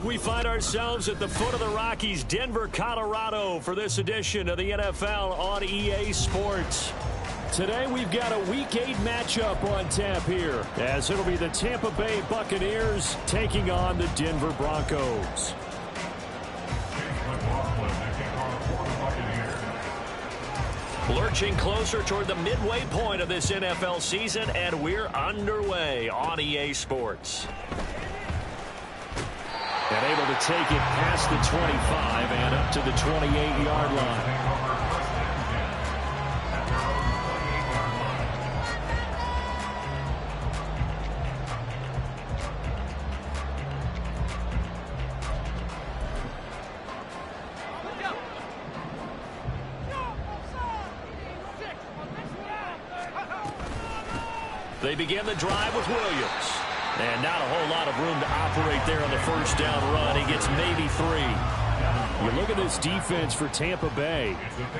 We find ourselves at the foot of the Rockies, Denver, Colorado, for this edition of the NFL on EA Sports. Today we've got a Week 8 matchup on tap here, as it'll be the Tampa Bay Buccaneers taking on the Denver Broncos. Lurching closer toward the midway point of this NFL season, and we're underway on EA Sports. And able to take it past the 25 and up to the 28-yard line. They begin the drive with Williams. And not a whole lot of room to operate there on the first down run. He gets maybe 3. You look at this defense for Tampa Bay.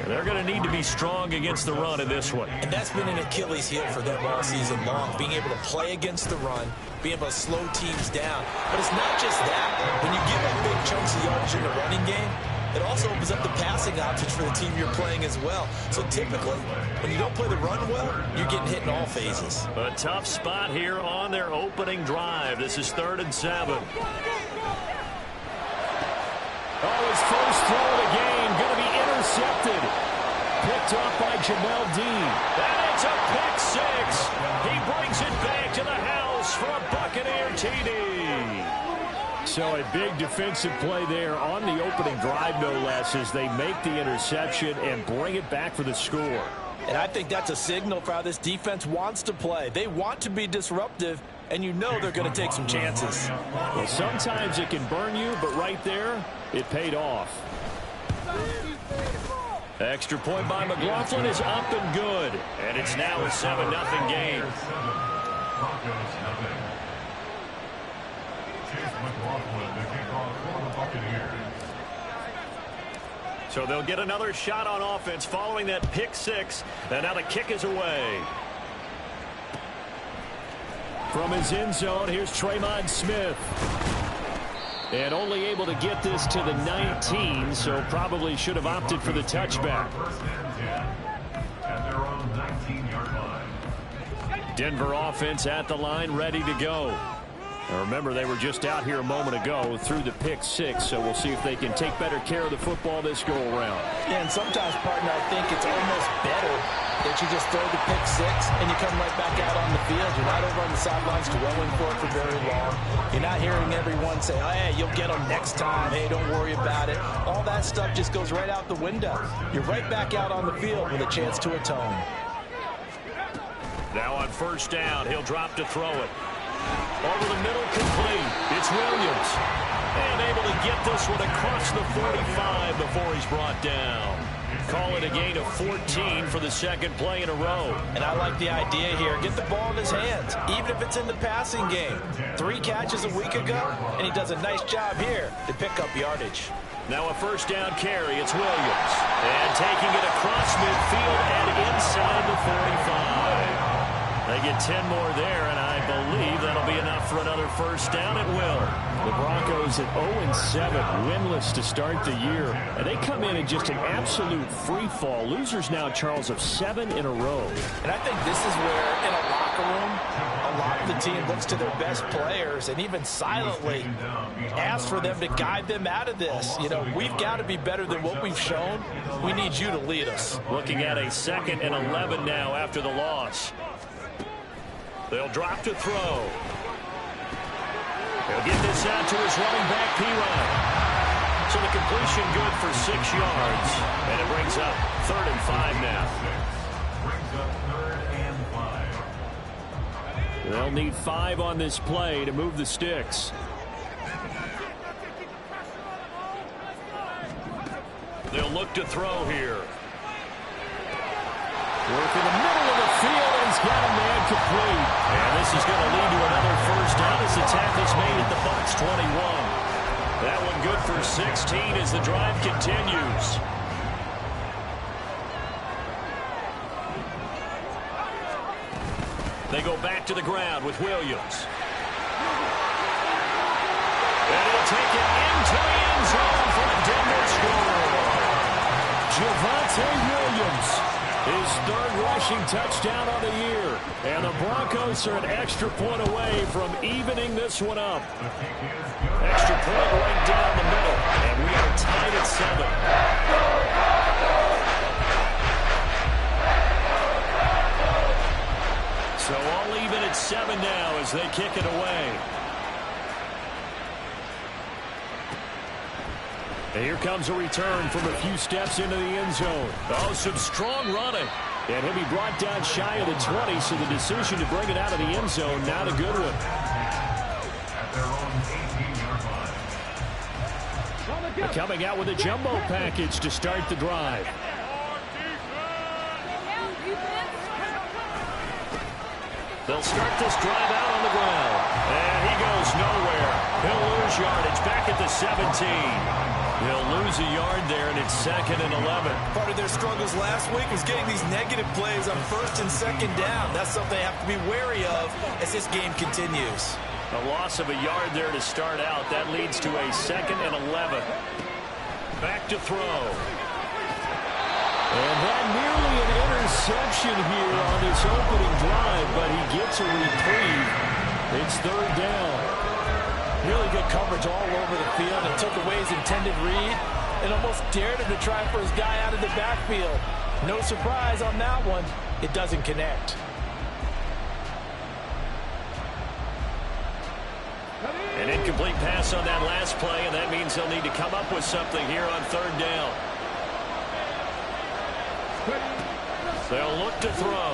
They're going to need to be strong against the run in this one. And that's been an Achilles heel for them all season long, being able to play against the run, being able to slow teams down. But it's not just that. When you give up big chunks of yardage in the running game, it also opens up the passing options for the team you're playing as well. So typically, when you don't play the run well, you're getting hit in all phases. A tough spot here on their opening drive. This is 3rd and 7. Oh, his first throw of the game going to be intercepted. Picked up by Jamel Dean. And it's a pick 6. He brings it back to the house for a Buccaneer TD. So a big defensive play there on the opening drive, no less, as they make the interception and bring it back for the score. And I think that's a signal for how this defense wants to play. They want to be disruptive, and you know they're going to take some chances. Well, sometimes it can burn you, but right there, it paid off. Extra point by McLaughlin is up and good. And it's now a 7-0 game. So they'll get another shot on offense following that pick 6. And now the kick is away. From his end zone, here's Traymon Smith. And only able to get this to the 19, so probably should have opted for the touchback. Denver offense at the line, ready to go. Now remember, they were just out here a moment ago through the pick 6, so we'll see if they can take better care of the football this go-around. Yeah, and sometimes, partner, I think it's almost better that you just throw the pick 6 and you come right back out on the field. You're not over on the sidelines dwelling for it for very long. You're not hearing everyone say, oh, hey, you'll get them next time. Hey, don't worry about it. All that stuff just goes right out the window. You're right back out on the field with a chance to atone. Now on first down, he'll drop to throw it. Over the middle, complete. It's Williams. And able to get this one across the 45 before he's brought down. Call it a gain of 14 for the second play in a row. And I like the idea here. Get the ball in his hands, even if it's in the passing game. 3 catches a week ago, and he does a nice job here to pick up yardage. Now a first down carry. It's Williams. And taking it across midfield and inside the 45. They get 10 more there, and I believe that'll be enough for another first down. It will. The Broncos at 0-7, winless to start the year. And they come in just an absolute free fall. Losers now, Charles, of 7 in a row. And I think this is where, in a locker room, a lot of the team looks to their best players and even silently asks for them to guide them out of this. You know, we've got to be better than what we've shown. We need you to lead us. Looking at a 2nd and 11 now after the loss. They'll drop to throw. He'll get this out to his running back, P-Ryan. So the completion good for 6 yards. And it brings up 3rd and 5 now. They'll need 5 on this play to move the sticks. They'll look to throw here. Work in the middle of the field, and he's got a man complete. And this is going to lead to another first down as the tackle's made at the Bucs 21. That one good for 16 as the drive continues. They go back to the ground with Williams. And he'll take it into the end zone for a Denver score. Javonte Williams, his third rushing touchdown on the year. And the Broncos are an extra point away from evening this one up. Extra point right down the middle. And we are tied at 7. So all even at 7 now as they kick it away. And here comes a return from a few steps into the end zone. Oh, some strong running. And he'll be brought down shy of the 20, so the decision to bring it out of the end zone, not a good one. They're coming out with a jumbo package to start the drive. They'll start this drive out on the ground. And he goes nowhere. He'll lose yardage back at the 17. He'll lose a yard there, and it's 2nd and 11. Part of their struggles last week was getting these negative plays on 1st and 2nd down. That's something they have to be wary of as this game continues. A loss of a yard there to start out. That leads to a 2nd and 11. Back to throw. And that nearly an interception here on this opening drive, but he gets a reprieve. It's 3rd down. Really good coverage all over the field and took away his intended read and almost dared him to try for his guy out of the backfield. No surprise on that one. It doesn't connect. An incomplete pass on that last play, and that means they'll need to come up with something here on 3rd down. They'll look to throw.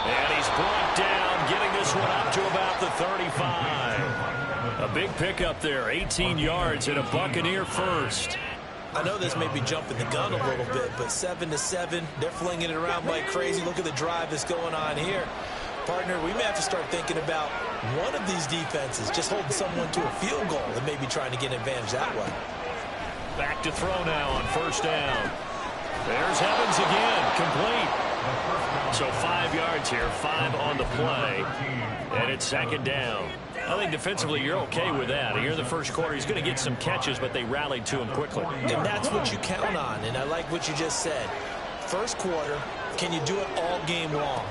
And he's brought down, getting this one up to about the 35. A big pickup there, 18 yards and a Buccaneer first. I know this may be jumping the gun a little bit, but 7-7, they're flinging it around like crazy. Look at the drive that's going on here. Partner, we may have to start thinking about one of these defenses just holding someone to a field goal and maybe trying to get an advantage that way. Back to throw now on 1st down. There's Evans again, complete. So 5 yards here, 5 on the play, and it's 2nd down. I think defensively you're okay with that. Here in the first quarter, he's going to get some catches, but they rallied to him quickly. And that's what you count on, and I like what you just said. First quarter, can you do it all game long?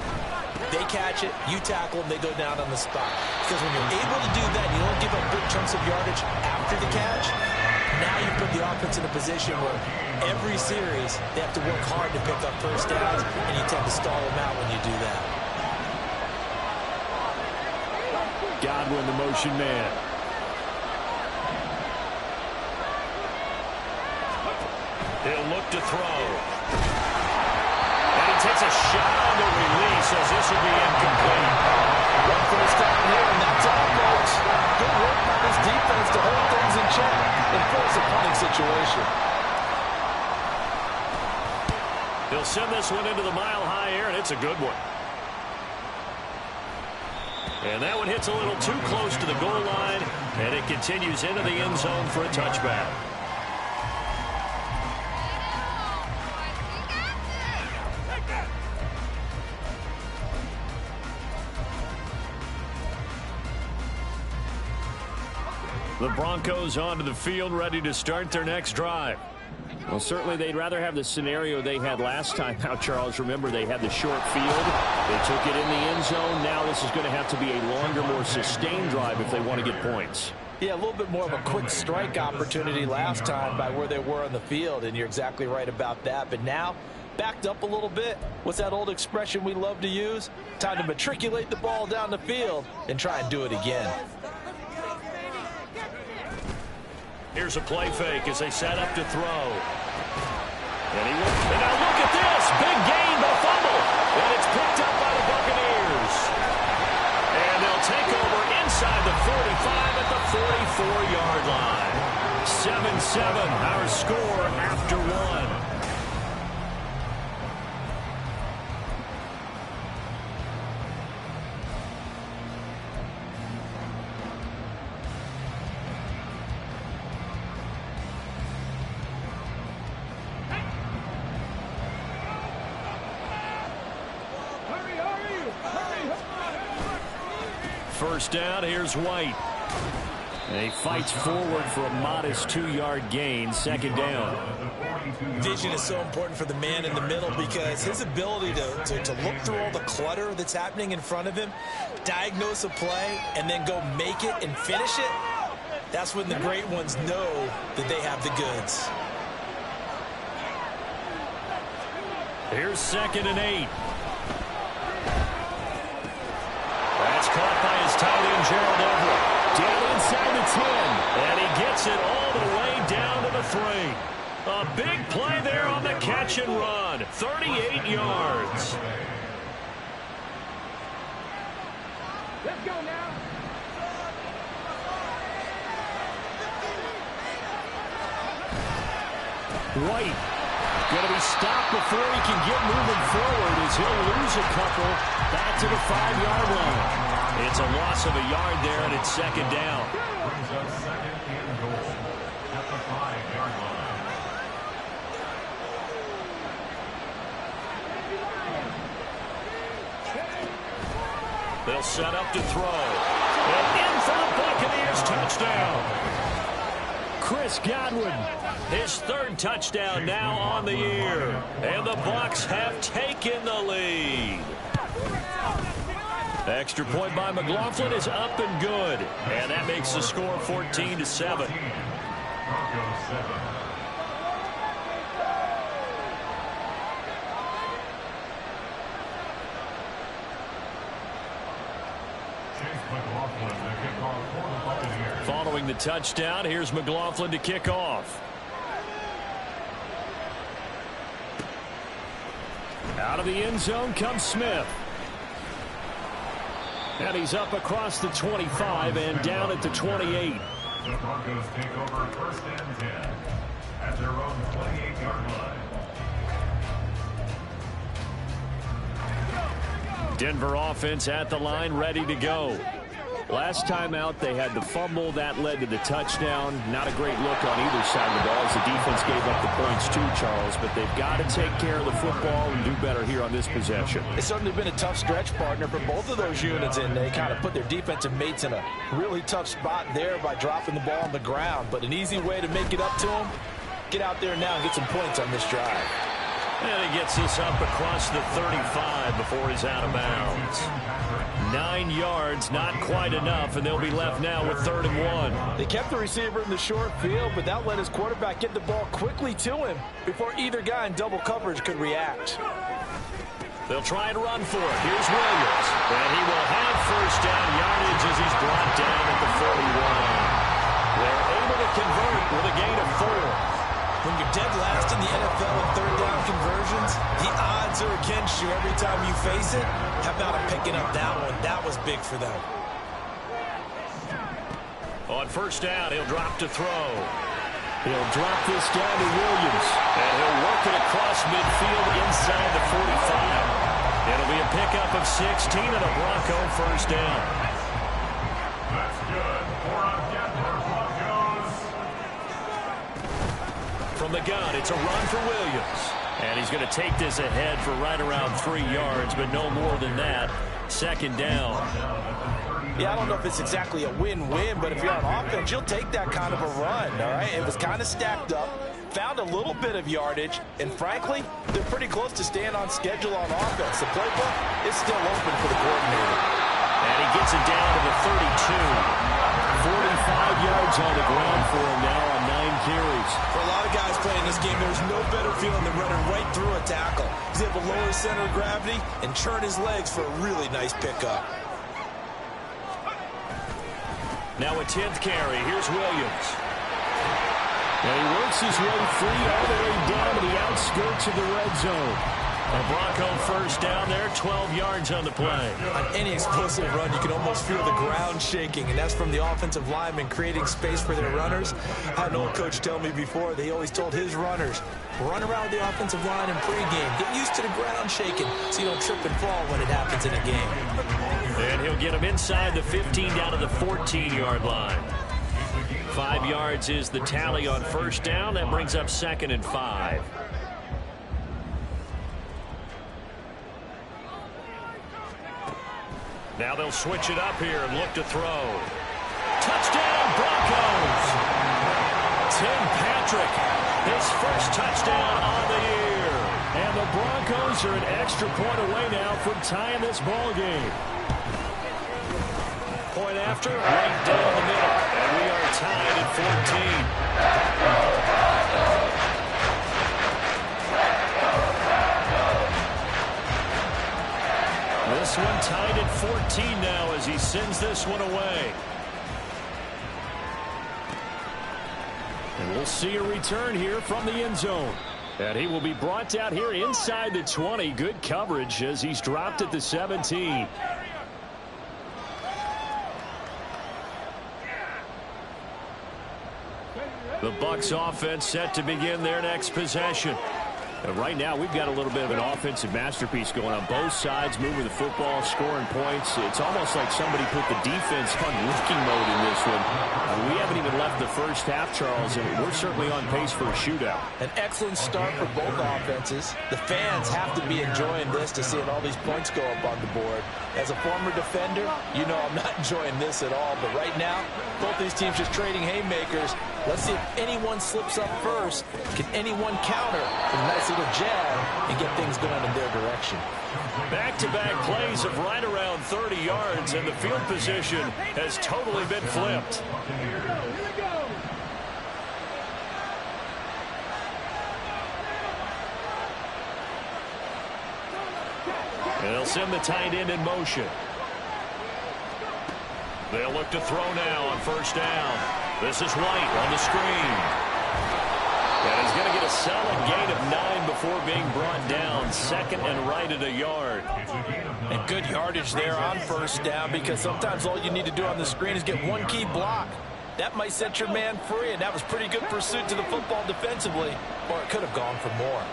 They catch it, you tackle them, they go down on the spot. Because when you're able to do that, you don't give up big chunks of yardage after the catch. Now you put the offense in a position where every series they have to work hard to pick up 1st downs, and you tend to stall them out when you do that. Godwin, the motion man. He'll look to throw. And he takes a shot on the release as this will be incomplete. One first down here, and that's all, folks. Good work by this defense to hold things in check and force a punting situation. He'll send this one into the mile-high air, and it's a good one. And that one hits a little too close to the goal line, and it continues into the end zone for a touchback. The Broncos onto the field, ready to start their next drive. Well, certainly they'd rather have the scenario they had last time out, Charles. Remember, they had the short field. They took it in the end zone. Now this is going to have to be a longer, more sustained drive if they want to get points. Yeah, a little bit more of a quick strike opportunity last time by where they were on the field, and you're exactly right about that. But now, backed up a little bit. What's that old expression we love to use? Time to matriculate the ball down the field and try and do it again. Here's a play fake as they set up to throw. And now look at this. Big gain, but fumble. And it's picked up by the Buccaneers. And they'll take over inside the 45 at the 44-yard line. 7-7, our score after 1. First down, here's White. And he fights forward for a modest 2-yard gain, second down. Vision is so important for the man in the middle because his ability to look through all the clutter that's happening in front of him, diagnose a play, and then go make it and finish it, that's when the great ones know that they have the goods. Here's 2nd and 8. That's caught by his tight end, Gerald Everett. Down inside the 10. And he gets it all the way down to the 3. A big play there on the catch and run. 38 yards. Let's go now. White going to be stopped before he can get moving forward as he'll lose a couple back to the 5-yard line. It's a loss of a yard there, and it's second down. Brings up 2nd and goal at the 5-yard line. They'll set up to throw. And in for the Buccaneers, touchdown. Chris Godwin, his 3rd touchdown now on the year. And the Bucs have taken the lead. The extra point by McLaughlin is up and good. And that makes the score 14-7. Broncos 7. Following the touchdown, here's McLaughlin to kick off. Out of the end zone comes Smith. And he's up across the 25 and down at the 28. The Broncos take over 1st and 10 at their own 28-yard line. Denver offense at the line, ready to go. Last time out, they had the fumble. That led to the touchdown. Not a great look on either side of the ball as the defense gave up the points too, Charles. But they've got to take care of the football and do better here on this possession. It's certainly been a tough stretch, partner, for both of those units, and they kind of put their defensive mates in a really tough spot there by dropping the ball on the ground. But an easy way to make it up to them, get out there now and get some points on this drive. And he gets this up across the 35 before he's out of bounds. 9 yards, not quite enough, and they'll be left now with 3rd and 1. They kept the receiver in the short field, but that let his quarterback get the ball quickly to him before either guy in double coverage could react. They'll try and run for it. Here's Williams. And he will have 1st down yardage as he's brought down at the 41. They're able to convert with a gain of 4. When you're dead last in the NFL in 3rd down conversions, the odds are against you every time you face it. How about picking up that one? That was big for them. On 1st down, he'll drop to throw. He'll drop this down to Williams. And he'll work it across midfield inside the 45. It'll be a pickup of 16 and a Bronco 1st down. That's good. 4 on Denver Broncos. From the gun, it's a run for Williams. And he's going to take this ahead for right around 3 yards, but no more than that. 2nd down. Yeah, I don't know if it's exactly a win-win, but if you're on offense, you'll take that kind of a run, all right? It was kind of stacked up, found a little bit of yardage, and frankly, they're pretty close to staying on schedule on offense. The playbook is still open for the coordinator. And he gets it down to the 32. 45 yards on the ground for him now on 9 carries. For a lot of guys playing this game, there's no better feeling than running right through a tackle. He's able to lower his center of gravity and churn his legs for a really nice pickup. Now a 10th carry. Here's Williams. And he works his way free all the way down to the outskirts of the red zone. A Bronco 1st down there, 12 yards on the play. On any explosive run, you can almost feel the ground shaking, and that's from the offensive linemen creating space for their runners. I had an old coach tell me before, they always told his runners, run around the offensive line in pregame. Get used to the ground shaking so you don't trip and fall when it happens in a game. And he'll get him inside the 15 down to the 14-yard line. 5 yards is the tally on 1st down. That brings up 2nd and 5. Now they'll switch it up here and look to throw. To touchdown, Broncos. Tim Patrick, his first touchdown on the year. And the Broncos are an extra point away now from tying this ball game. Point after, right down the middle. And we are tied at 14. This one tied at 14 now as he sends this one away. And we'll see a return here from the end zone. And he will be brought out here inside the 20. Good coverage as he's dropped at the 17. The Bucs offense set to begin their next possession. Right now, we've got a little bit of an offensive masterpiece going on both sides, moving the football, scoring points. It's almost like somebody put the defense on rookie mode in this one. We haven't even left the first half, Charles, and we're certainly on pace for a shootout. An excellent start for both offenses. The fans have to be enjoying this to seeing all these points go up on the board. As a former defender, you know I'm not enjoying this at all. But right now, both these teams just trading haymakers. Let's see if anyone slips up first. Can anyone counter with a nice little jab and get things going in their direction? Back-to-back plays of right around 30 yards, and the field position has totally been flipped. And they'll send the tight end in motion. They'll look to throw now on first down. This is White on the screen. And he's going to get a solid gain of 9 before being brought down. Second and right at a yard. And good yardage there on first down, because sometimes all you need to do on the screen is get one key block. That might set your man free, and that was pretty good pursuit to the football defensively, or it could have gone for more.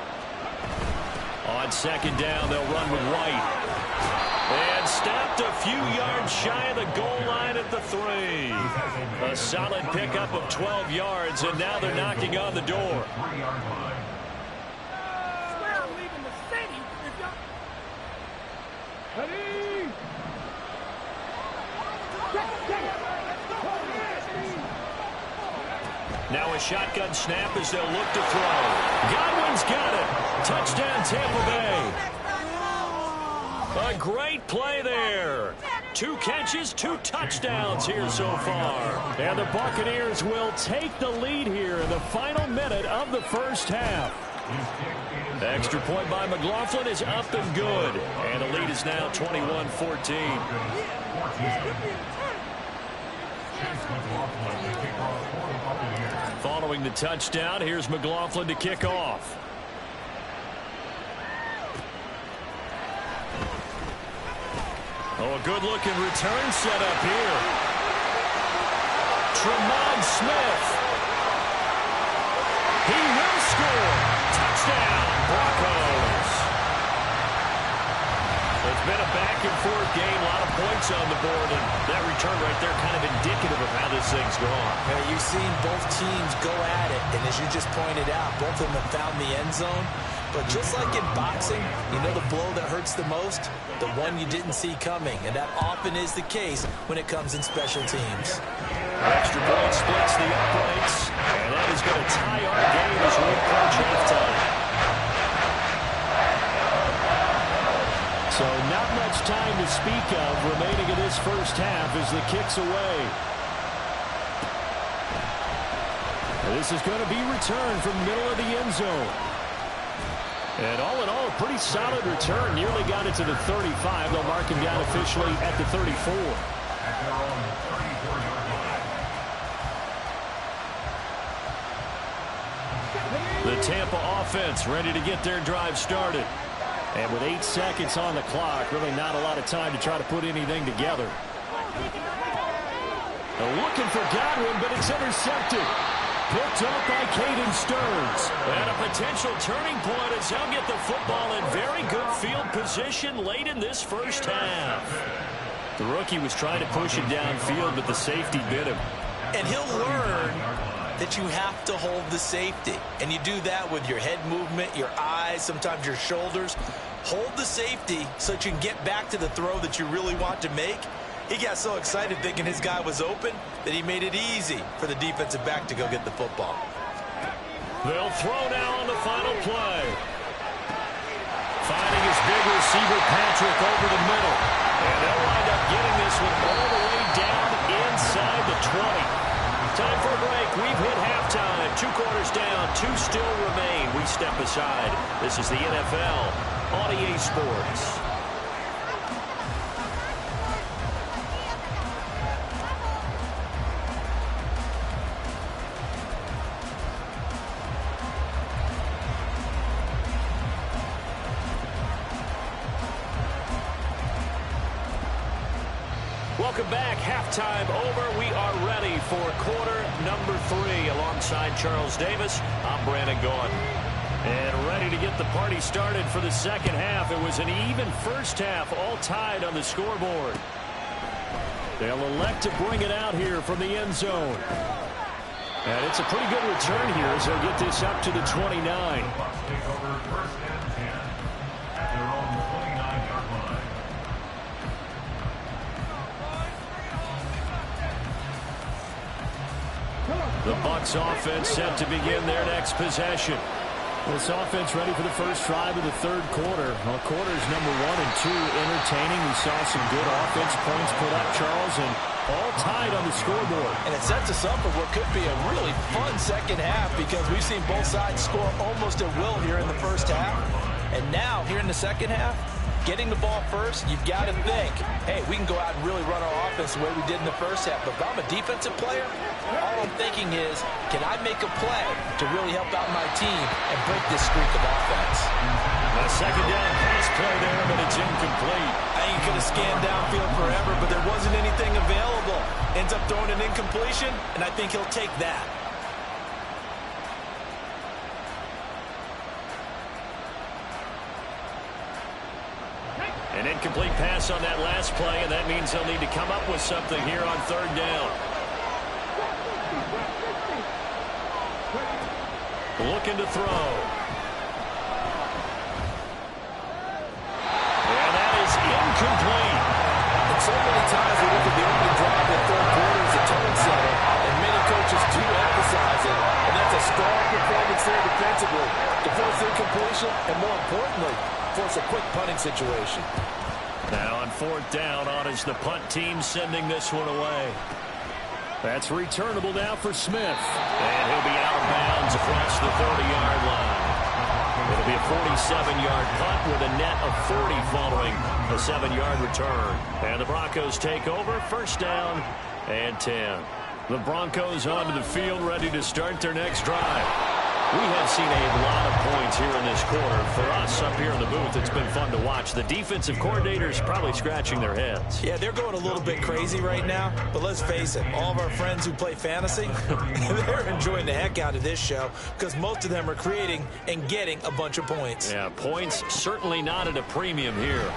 On second down, they'll run with White. And stopped a few yards shy of the goal line at the 3. A solid pickup of 12 yards, and now they're knocking on the door. Now a shotgun snap as they'll look to throw. Godwin's got it. Touchdown, Tampa Bay. A great play there. 2 catches, 2 touchdowns here so far. And the Buccaneers will take the lead here in the final minute of the first half. Extra point by McLaughlin is up and good. And the lead is now 21-14. Following the touchdown, here's McLaughlin to kick off. Oh, a good-looking return set up here. Tremont Smith. He will score. Touchdown, Broncos. It's been a back-and-forth game, a lot of points on the board, and that return right there kind of indicative of how this thing's gone. You've seen both teams go at it, and as you just pointed out, both of them have found the end zone. But just like in boxing, you know the blow that hurts the most? The one you didn't see coming, and that often is the case when it comes in special teams. Extra point splits the uprights, and that is going to tie our game as we approach halftime. So not much time to speak of remaining in this first half as the kick's away. This is going to be returned from the middle of the end zone. And all in all, a pretty solid return. Nearly got it to the 35. They'll mark him down officially at the 34. The Tampa offense ready to get their drive started. And with 8 seconds on the clock, really not a lot of time to try to put anything together. Looking for Godwin, but it's intercepted. Picked up by Caden Stearns. And a potential turning point as he'll get the football in very good field position late in this first half. The rookie was trying to push it downfield, but the safety bit him. And he'll learn that you have to hold the safety. And you do that with your head movement, your eyes, sometimes your shoulders. Hold the safety so that you can get back to the throw that you really want to make. He got so excited thinking his guy was open that he made it easy for the defensive back to go get the football. They'll throw now on the final play. Finding his big receiver, Patrick, over the middle. And they'll wind up getting this one all the way down inside the 20. Time for a break. We've hit halftime. 2 quarters down. 2 still remain. We step aside. This is the NFL on EA Sports. Welcome back. Halftime over. We are ready for quarter number 3. Alongside Charles Davis, I'm Brandon Gordon. And ready to get the party started for the second half. It was an even first half, all tied on the scoreboard. They'll elect to bring it out here from the end zone. And it's a pretty good return here as they'll get this up to the 29. Bucks take over first and 10 at their own 29-yard line. The Bucs offense set to begin their next possession. This offense ready for the first drive of the third quarter. Well, quarters number 1 and 2 entertaining. We saw some good offense points put up, Charles, and all tied on the scoreboard. And it sets us up for what could be a really fun second half because we've seen both sides score almost at will here in the first half. And now, here in the second half, getting the ball first, you've got to think, hey, we can go out and really run our offense the way we did in the first half. But if I'm a defensive player, all I'm thinking is, can I make a play to really help out my team and break this streak of offense? A second down pass play there, but it's incomplete. I ain't going to scan downfield forever, but there wasn't anything available. Ends up throwing an incompletion, and I think he'll take that. An incomplete pass on that last play, and that means they'll need to come up with something here on third down. Looking to throw. And that is incomplete. And so many times we look at the opening drive in third quarter as a tone setter, and many coaches do emphasize it. And that's a strong performance there defensively to force incompletion, and more importantly, force a quick punting situation. Now on fourth down, on is the punt team sending this one away. That's returnable now for Smith. And he'll be out of bounds across the 30-yard line. It'll be a 47-yard punt with a net of 40 following a 7-yard return. And the Broncos take over, first down and 10. The Broncos onto the field, ready to start their next drive. We have seen a lot of points here in this quarter. For us up here in the booth, it's been fun to watch. The defensive coordinators probably scratching their heads. Yeah, they're going a little bit crazy right now. But let's face it, all of our friends who play fantasy, they're enjoying the heck out of this show because most of them are creating and getting a bunch of points. Yeah, points certainly not at a premium here.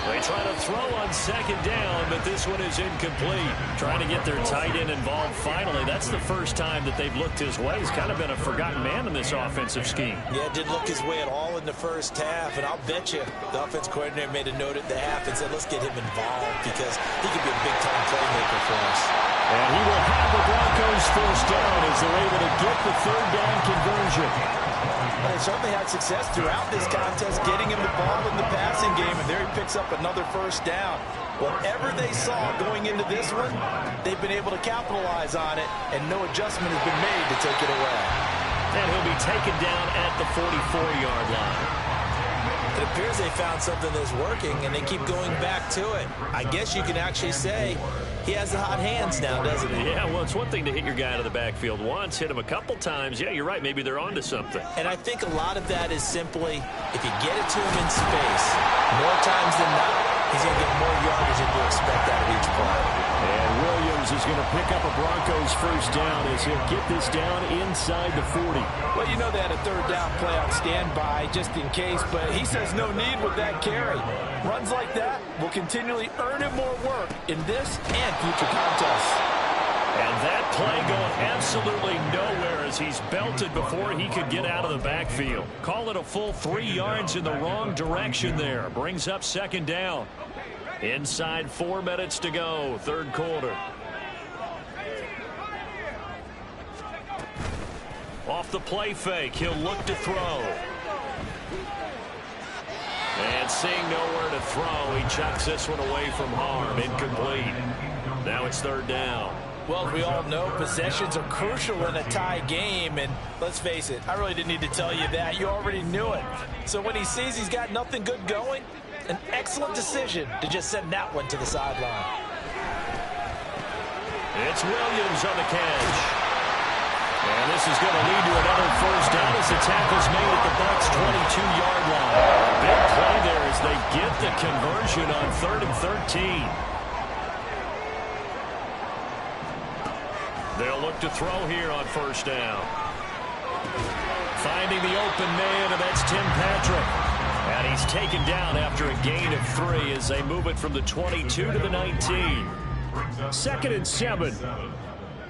They try to throw on second down, but this one is incomplete. Trying to get their tight end involved finally. That's the first time that they've looked his way. He's kind of been a forgotten man in this offensive scheme. Yeah, it didn't look his way at all in the first half, and I'll bet you the offense coordinator made a note at the half and said, let's get him involved because he could be a big-time playmaker for us. And he will have the Broncos first down as they're able to get the third down conversion. They certainly had success throughout this contest, getting him the ball in the passing game, and there he picks up another first down. Whatever they saw going into this one, they've been able to capitalize on it, and no adjustment has been made to take it away. And he'll be taken down at the 44-yard line. It appears they found something that's working, and they keep going back to it. I guess you can actually say he has the hot hands now, doesn't he? Yeah, well, it's one thing to hit your guy out of the backfield once, hit him a couple times. Yeah, you're right. Maybe they're onto something. And I think a lot of that is simply if you get it to him in space, more times than not, he's going to get more yardage than you expect out of each play. And Williams is going to pick up a Broncos first down as he'll get this down inside the 40. Well, you know they had a third down play on standby just in case, but he says no need with that carry. Runs like that will continually earn him more work in this and future contests. And that play going absolutely nowhere as he's belted before he could get out of the backfield. Call it a full 3 yards in the wrong direction there. Brings up second down. Inside 4 minutes to go, third quarter. Off the play fake, he'll look to throw. And seeing nowhere to throw, he chucks this one away from harm. Incomplete. Now it's third down. Well, as we all know, possessions are crucial in a tie game. And let's face it, I really didn't need to tell you that. You already knew it. So when he sees he's got nothing good going, an excellent decision to just send that one to the sideline. It's Williams on the catch. And this is going to lead to another first down as the tackle's made at the Bucs' 22-yard line. A big play there as they get the conversion on 3rd and 13. They'll look to throw here on first down. Finding the open man, and that's Tim Patrick. And he's taken down after a gain of 3 as they move it from the 22 to the 19. 2nd and 7.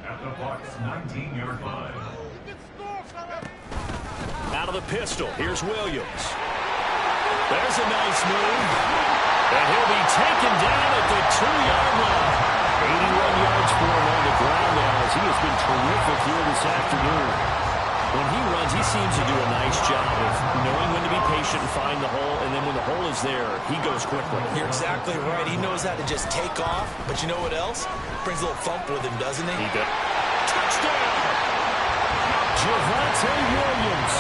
At the Bucs' 19-yard line. Out of the pistol, here's Williams. There's a nice move. And he'll be taken down at the 2-yard line. 81 yards for him on the ground now as he has been terrific here this afternoon. When he runs, he seems to do a nice job of knowing when to be patient and find the hole, and then when the hole is there, he goes quickly. You're exactly right. He knows how to just take off, but you know what else? Brings a little thump with him, doesn't he? He does. Touchdown! Javonte Williams.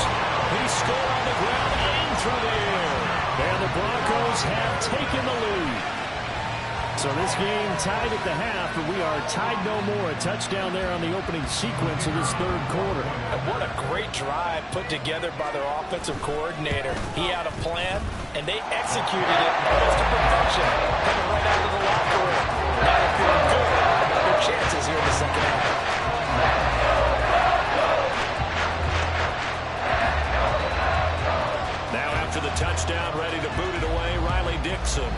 He scored on the ground and through the air. And the Broncos have taken the lead. So this game tied at the half, but we are tied no more. A touchdown there on the opening sequence of this third quarter. And what a great drive put together by their offensive coordinator. He had a plan, and they executed it almost to perfection. Coming right out of the locker room. Now they're feeling good about their chances here in the second half. Now after the touchdown, ready to boot it away, Riley Dixon.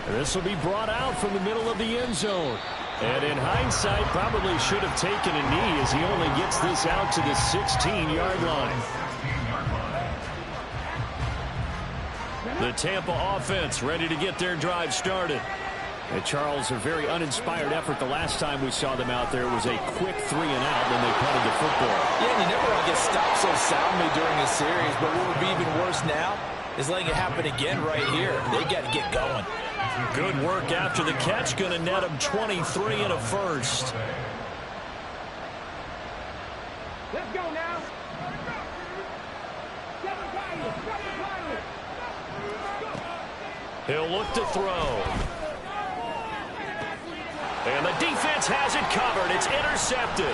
This will be brought out from the middle of the end zone. And in hindsight, probably should have taken a knee as he only gets this out to the 16-yard line. The Tampa offense ready to get their drive started. And Charles, a very uninspired effort the last time we saw them out there. It was a quick 3 and out when they punted the football. Yeah, and you never want to get stopped so soundly during a series, but what would be even worse now is letting it happen again right here. They got to get going. Good work after the catch. Going to net him 23 and a first. Let's go now. He'll look to throw. And the defense has it covered. It's intercepted.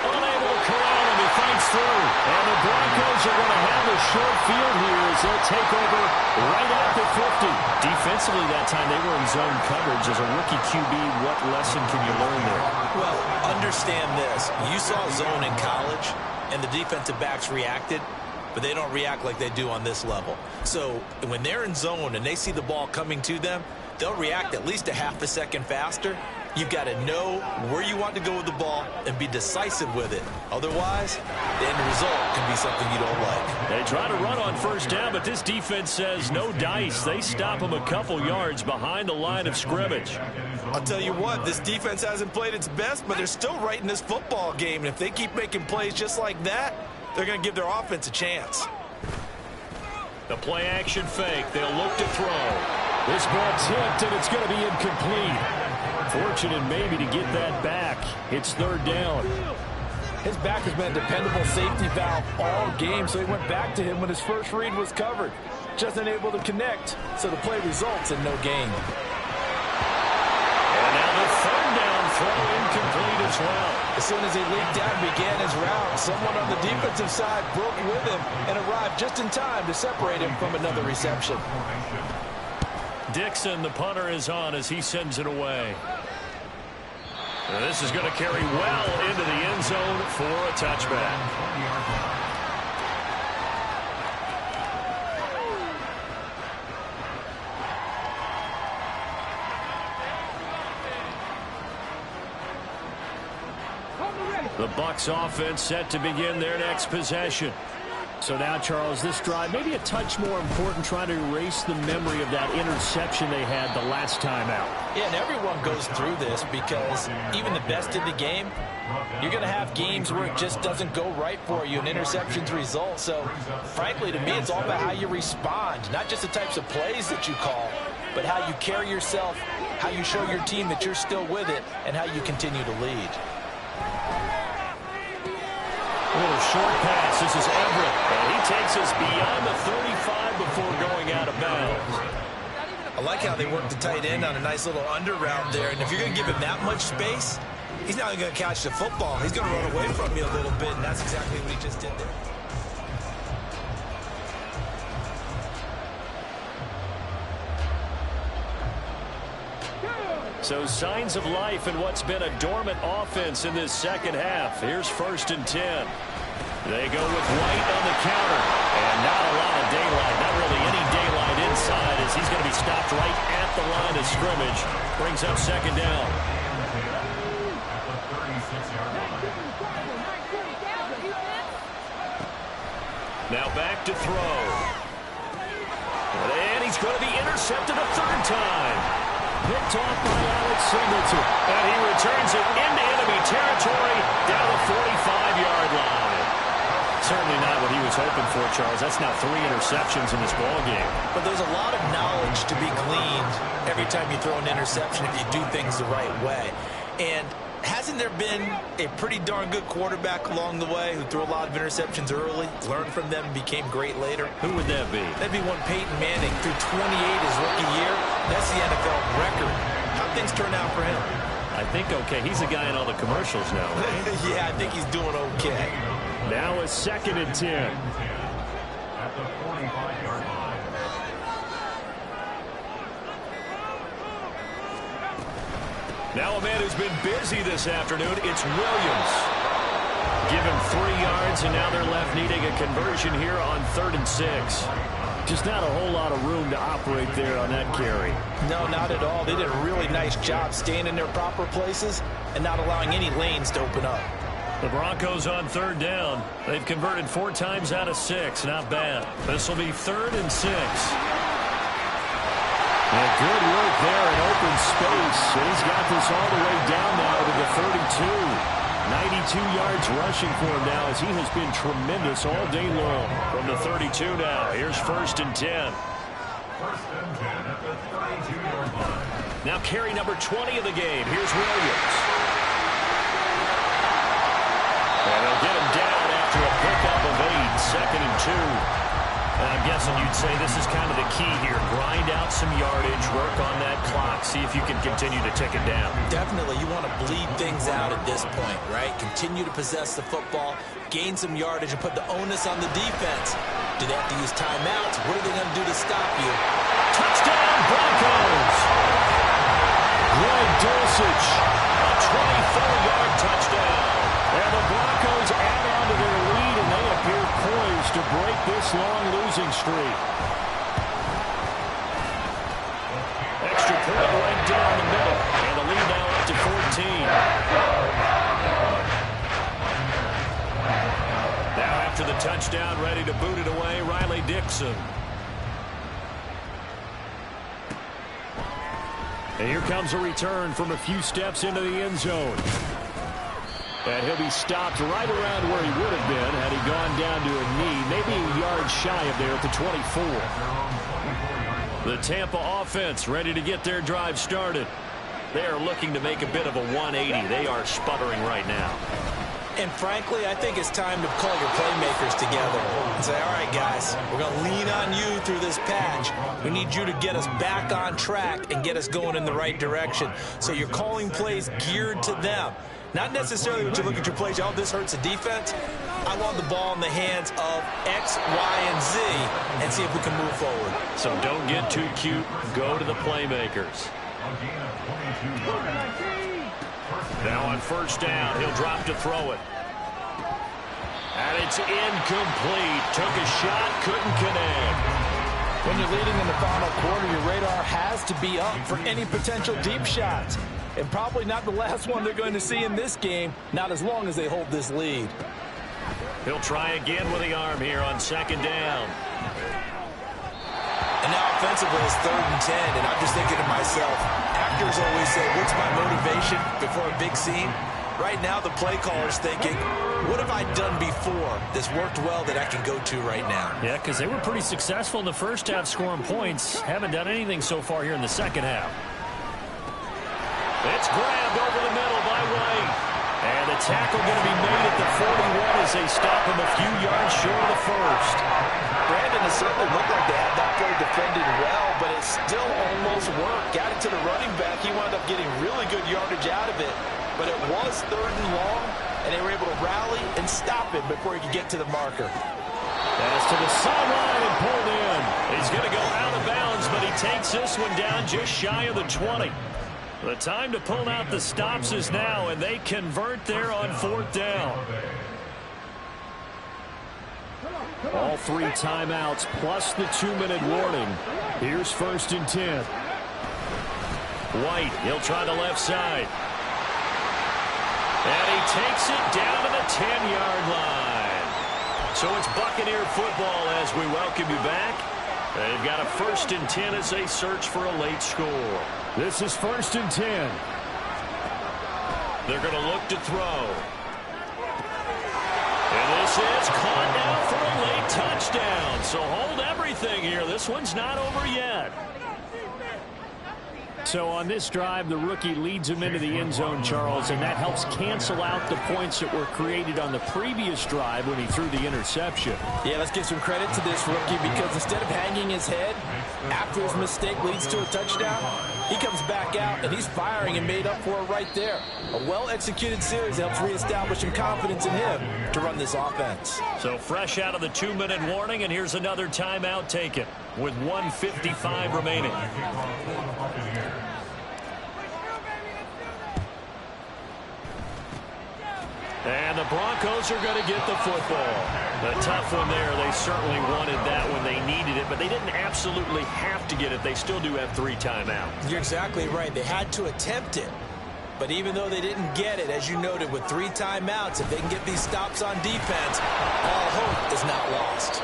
Unable to corral him. He fights through. And the Broncos are going to have a short field here as they'll take over right at the 50. Defensively that time, they were in zone coverage. As a rookie QB, what lesson can you learn there? Well, understand this. You saw zone in college, and the defensive backs reacted, but they don't react like they do on this level. So when they're in zone and they see the ball coming to them, they'll react at least a half a second faster. You've got to know where you want to go with the ball and be decisive with it. Otherwise, the end result can be something you don't like. They try to run on first down, but this defense says no dice. They stop them a couple yards behind the line of scrimmage. I'll tell you what, this defense hasn't played its best, but they're still right in this football game. And if they keep making plays just like that, they're going to give their offense a chance. The play action fake. They'll look to throw. This ball tipped, and it's going to be incomplete. Fortunate maybe to get that back. It's third down. His back has been a dependable safety valve all game, so he went back to him when his first read was covered. Just unable to connect, so the play results in no gain. And now the third down throw incomplete as well. As soon as he leaped out and began his route, someone on the defensive side broke with him and arrived just in time to separate him from another reception. Dixon, the punter, is on as he sends it away. And this is going to carry well into the end zone for a touchback. The Bucs offense set to begin their next possession. So now, Charles, this drive maybe a touch more important, trying to erase the memory of that interception they had the last time out. Yeah, and everyone goes through this because even the best in the game, you're going to have games where it just doesn't go right for you and interceptions result. So, frankly, to me, it's all about how you respond, not just the types of plays that you call, but how you carry yourself, how you show your team that you're still with it, and how you continue to lead. A little short pass. This is Everett. And he takes us beyond the 35 before going out of bounds. I like how they work the tight end on a nice little under route there. And if you're going to give him that much space, he's not going to catch the football. He's going to run away from you a little bit, and that's exactly what he just did there. So signs of life in what's been a dormant offense in this second half. Here's 1st and 10. They go with White on the counter. And not a lot of daylight. Not really any daylight inside as he's going to be stopped right at the line of scrimmage. Brings up 2nd down. Now back to throw. And he's going to be intercepted a 3rd time. Picked off by Alex Singleton. And he returns it into enemy territory down the 45-yard line. Certainly not what he was hoping for, Charles. That's now 3 interceptions in this ballgame. But there's a lot of knowledge to be gleaned every time you throw an interception if you do things the right way. And hasn't there been a pretty darn good quarterback along the way who threw a lot of interceptions early, learned from them, and became great later? Who would that be? That'd be one Peyton Manning. Threw 28 his rookie year. That's the NFL record. How'd things turn out for him? I think okay. He's a guy in all the commercials now, right? Yeah, I think he's doing okay. Now a 2nd and 10. At the 45-yard line. Now a man who's been busy this afternoon, it's Williams. Give him 3 yards, and now they're left needing a conversion here on 3rd and 6. Just not a whole lot of room to operate there on that carry. No, not at all. They did a really nice job staying in their proper places and not allowing any lanes to open up. The Broncos on 3rd down. They've converted 4 times out of 6. Not bad. This will be 3rd and 6. And good work there in open space. And he's got this all the way down now to the 32. 92 yards rushing for him now as he has been tremendous all day long. From the 32 now, here's 1st and 10. 1st and 10 at the 32-yard line. Now carry number 20 of the game. Here's Williams. And they'll get him down after a pickup of 8. 2nd and 2. And I'm guessing you'd say this is kind of the key here. Grind out some yardage, work on that clock, see if you can continue to tick it down. Definitely, you want to bleed things out at this point, right? Continue to possess the football, gain some yardage, and put the onus on the defense. Do they have to use timeouts? What are they going to do to stop you? Touchdown, Broncos! Greg Dulcich, a 24-yard touchdown. And the Broncos add on to their lead, and they appear poised to break this long losing streak. Extra point right down the middle, and the lead now up to 14. Now after the touchdown, ready to boot it away, Riley Dixon. And here comes a return from a few steps into the end zone. And he'll be stopped right around where he would have been had he gone down to a knee, maybe a yard shy of there at the 24. The Tampa offense ready to get their drive started. They are looking to make a bit of a 180. They are sputtering right now. And frankly, I think it's time to call your playmakers together and say, all right, guys, we're going to lean on you through this patch. We need you to get us back on track and get us going in the right direction. So you're calling plays geared to them. Not necessarily when you look at your plays, oh, this hurts the defense. I want the ball in the hands of X, Y, and Z and see if we can move forward. So don't get too cute. Go to the playmakers. Now on 1st down, he'll drop to throw it. And it's incomplete. Took a shot, couldn't connect. When you're leading in the final quarter, your radar has to be up for any potential deep shots. And probably not the last one they're going to see in this game, not as long as they hold this lead. He'll try again with the arm here on second down. And now offensively it's 3rd and 10, and I'm just thinking to myself, actors always say, what's my motivation before a big scene? Right now the play caller's thinking, what have I done before that's worked well that I can go to right now? Yeah, because they were pretty successful in the first half scoring points. Haven't done anything so far here in the second half. It's grabbed over the middle by White. And the tackle going to be made at the 41 as they stop him a few yards short of the first. Brandon, it certainly looked like they had that play defended well, but it still almost worked. Got it to the running back. He wound up getting really good yardage out of it. But it was 3rd and long, and they were able to rally and stop him before he could get to the marker. Pass to the sideline and pulled in. He's going to go out of bounds, but he takes this one down just shy of the 20. The time to pull out the stops is now, and they convert there on 4th down. All 3 timeouts plus the 2-minute warning. Here's 1st and 10. White, he'll try the left side. And he takes it down to the 10-yard line. So it's Buccaneer football as we welcome you back. They've got a 1st and 10 as they search for a late score. This is 1st and 10. They're going to look to throw. And this is caught now for a late touchdown. So hold everything here. This one's not over yet. So on this drive, the rookie leads him into the end zone, Charles, and that helps cancel out the points that were created on the previous drive when he threw the interception. Yeah, let's give some credit to this rookie because instead of hanging his head after his mistake leads to a touchdown, he comes back out and he's firing and made up for it right there. A well-executed series helps reestablish some confidence in him to run this offense. So fresh out of the 2-minute warning, and here's another timeout taken with 1:55 remaining. And the Broncos are going to get the football. A tough one there. They certainly wanted that when they needed it, but they didn't absolutely have to get it. They still do have 3 timeouts. You're exactly right. They had to attempt it. But even though they didn't get it, as you noted, with 3 timeouts, if they can get these stops on defense, all hope is not lost.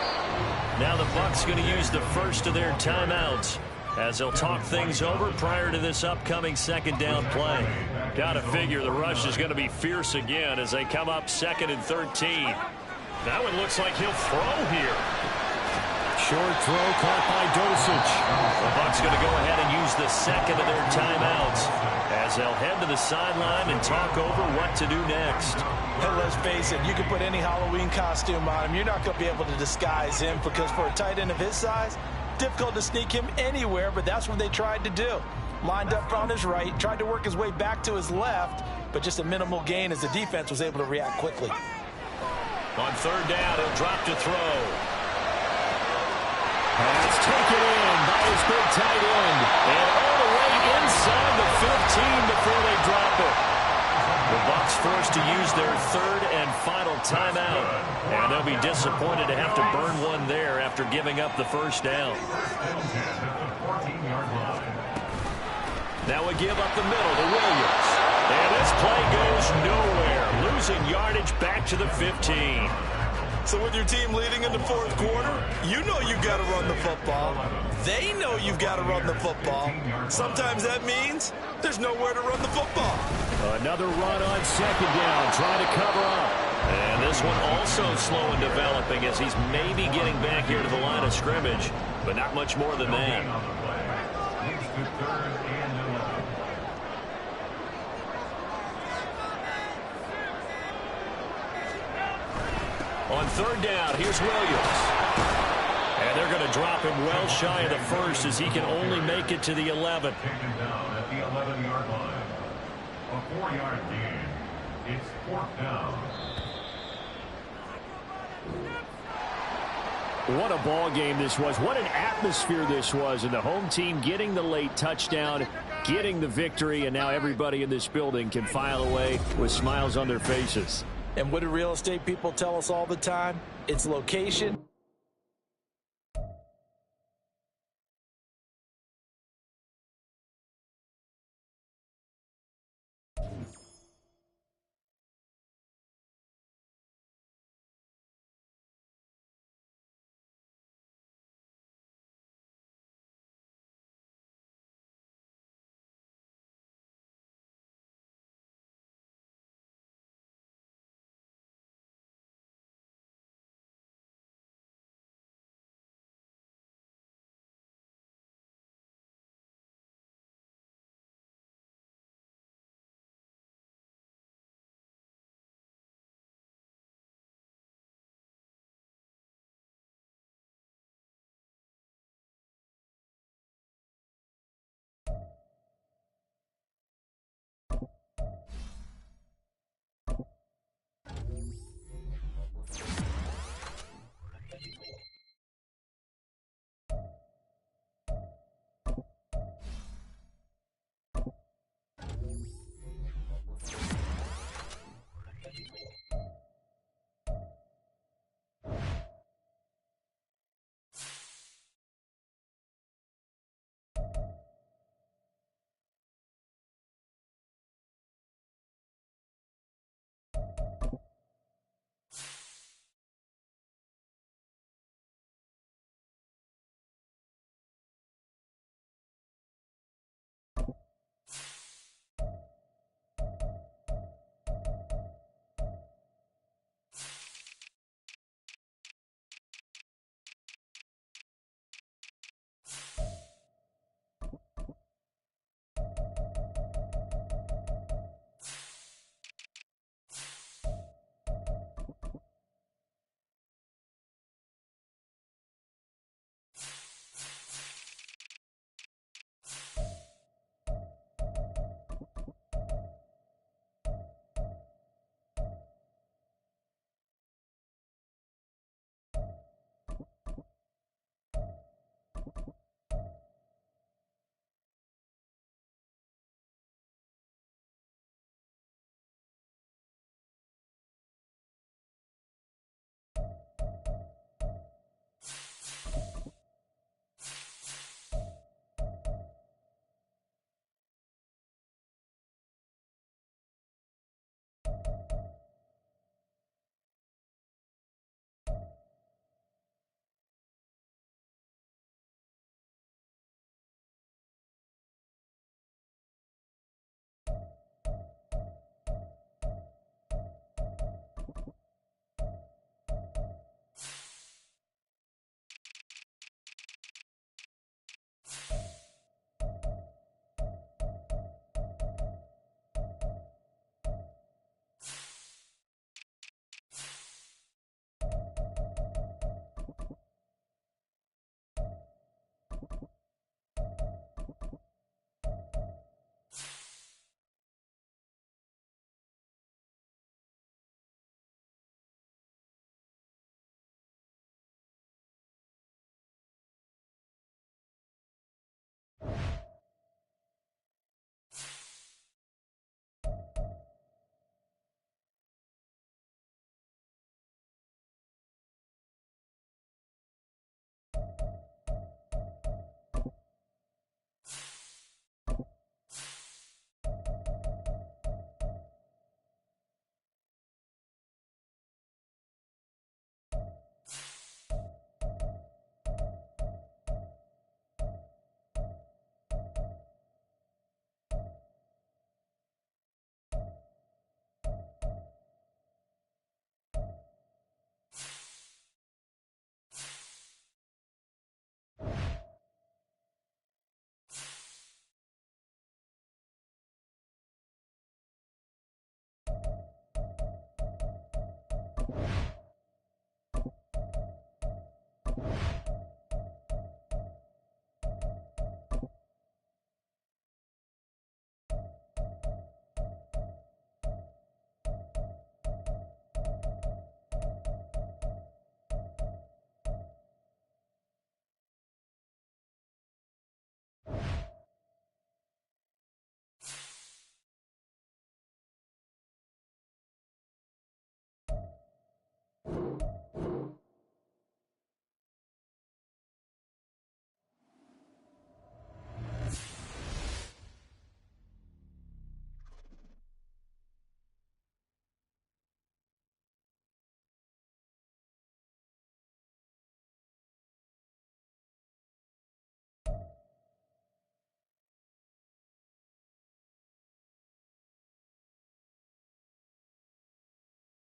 Now the Bucs going to use the first of their timeouts as they'll talk things over prior to this upcoming 2nd down play. Got to figure the rush is going to be fierce again as they come up 2nd and 13. That one looks like he'll throw here. Short throw caught by Dosich. The Bucs going to go ahead and use the 2nd of their timeouts as they'll head to the sideline and talk over what to do next. And let's face it, you can put any Halloween costume on him. You're not going to be able to disguise him because for a tight end of his size, difficult to sneak him anywhere, but that's what they tried to do. Lined up on his right, tried to work his way back to his left, but just a minimal gain as the defense was able to react quickly. On 3rd down, he'll drop to throw. Pass taken in by his big tight end. And all the way inside the 15 before they drop it. The Bucs forced to use their 3rd and final timeout. And they'll be disappointed to have to burn one there after giving up the 1st down. Now we give up the middle to Williams. And this play goes nowhere. Losing yardage back to the 15. So with your team leading in the 4th quarter, you know you've got to run the football. They know you've got to run the football. Sometimes that means there's nowhere to run the football. Another run on 2nd down, trying to cover up. And this one also slow in developing as he's maybe getting back here to the line of scrimmage, but not much more than that. On 3rd down, here's Williams. And they're going to drop him well shy of the 1st as he can only make it to the 11. Taken down at the 11-yard line. A 4-yard gain. It's 4th down. What a ball game this was. What an atmosphere this was. And the home team getting the late touchdown, getting the victory, and now everybody in this building can file away with smiles on their faces. And what do real estate people tell us all the time? It's location, go.